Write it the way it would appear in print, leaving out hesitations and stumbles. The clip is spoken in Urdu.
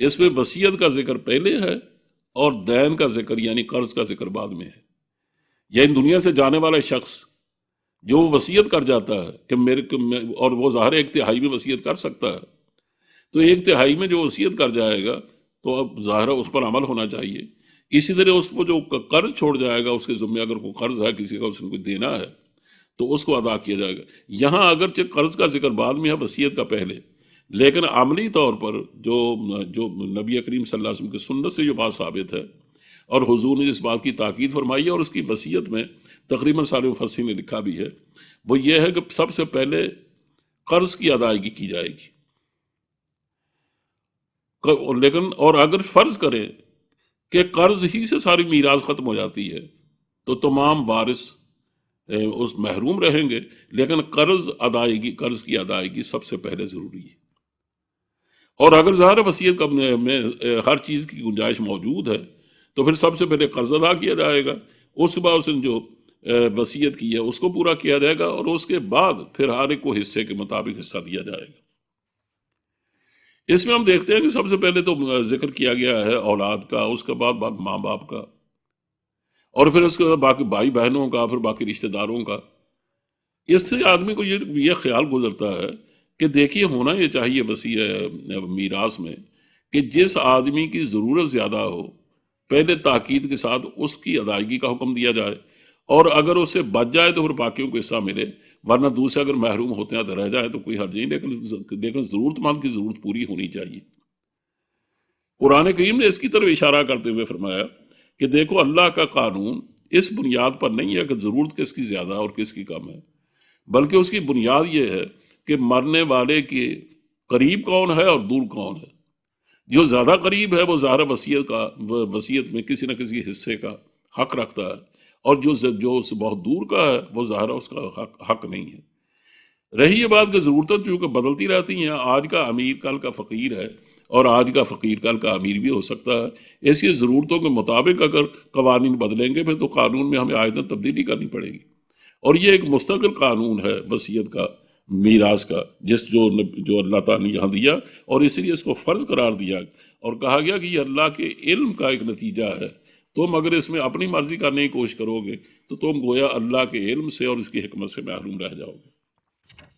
اس میں وصیت کا ذکر پہلے ہے اور دین کا ذکر یعنی قرض کا ذکر بعد میں ہے. یعنی دنیا سے جانے والا شخص جو وصیت کر جاتا ہے کہ اور وہ ظاہر 1/3 میں وصیت کر سکتا ہے، تو 1/3 میں جو وصیت کر جائے گا تو اب ظاہر اس پر عمل ہونا چاہیے. اسی طرح اس کو جو قرض چھوڑ جائے گا، اس کے ذمہ اگر کوئی قرض ہے کسی کا، اس نے کوئی دینا ہے تو اس کو ادا کیا جائے گا. یہاں اگرچہ قرض کا ذکر بعد میں ہے، وصیت کا پہلے، لیکن عملی طور پر جو نبی کریم صلی اللہ علیہ وسلم کی سنت سے جو بات ثابت ہے اور حضور نے اس بات کی تاکید فرمائی ہے اور اس کی وصیت میں تقریباً سارے مفسرین نے لکھا بھی ہے، وہ یہ ہے کہ سب سے پہلے قرض کی ادائیگی کی جائے گی. لیکن اور اگر فرض کریں کہ قرض ہی سے ساری میراث ختم ہو جاتی ہے تو تمام وارث اس محروم رہیں گے، لیکن قرض کی ادائیگی سب سے پہلے ضروری ہے. اور اگر ظاہر وصیت میں ہر چیز کی گنجائش موجود ہے تو پھر سب سے پہلے قرض ادا کیا جائے گا، اس کے بعد اس نے جو وصیت کی ہے اس کو پورا کیا جائے گا، اور اس کے بعد پھر ہر ایک کو حصے کے مطابق حصہ دیا جائے گا. اس میں ہم دیکھتے ہیں کہ سب سے پہلے تو ذکر کیا گیا ہے اولاد کا، اس کے بعد ماں باپ کا، اور پھر اس کے بعد باقی بھائی بہنوں کا، پھر باقی رشتہ داروں کا. اس سے آدمی کو یہ خیال گزرتا ہے کہ دیکھیے ہونا یہ چاہیے میراث میں کہ جس آدمی کی ضرورت زیادہ ہو پہلے تاکید کے ساتھ اس کی ادائیگی کا حکم دیا جائے، اور اگر اس سے بچ جائے تو پھر باقیوں کو حصہ ملے، ورنہ دوسرے اگر محروم ہوتے ہیں تو رہ جائیں تو کوئی حرج نہیں، لیکن ضرورت مند کی ضرورت پوری ہونی چاہیے. قرآن کریم نے اس کی طرف اشارہ کرتے ہوئے فرمایا کہ دیکھو اللہ کا قانون اس بنیاد پر نہیں ہے کہ ضرورت کس کی زیادہ اور کس کی کم ہے، بلکہ اس کی بنیاد یہ ہے کہ مرنے والے کے قریب کون ہے اور دور کون ہے. جو زیادہ قریب ہے وہ ظاہر وصیت میں کسی نہ کسی حصے کا حق رکھتا ہے، اور جو اس سے بہت دور کا ہے وہ ظاہر اس کا حق نہیں ہے. رہی یہ بات کہ ضرورتیں چونکہ بدلتی رہتی ہیں، آج کا امیر کل کا فقیر ہے اور آج کا فقیر کل کا امیر بھی ہو سکتا ہے. ایسی ضرورتوں کے مطابق اگر قوانین بدلیں گے پھر تو قانون میں ہمیں آئندہ تبدیلی کرنی پڑے گی. اور یہ ایک مستقل قانون ہے وصیت کا، میراث کا، جو اللہ تعالیٰ نے یہاں دیا، اور اس لیے اس کو فرض قرار دیا اور کہا گیا کہ یہ اللہ کے علم کا ایک نتیجہ ہے. تم اگر اس میں اپنی مرضی کرنے کی کوشش کرو گے تو تم گویا اللہ کے علم سے اور اس کی حکمت سے محروم رہ جاؤ گے.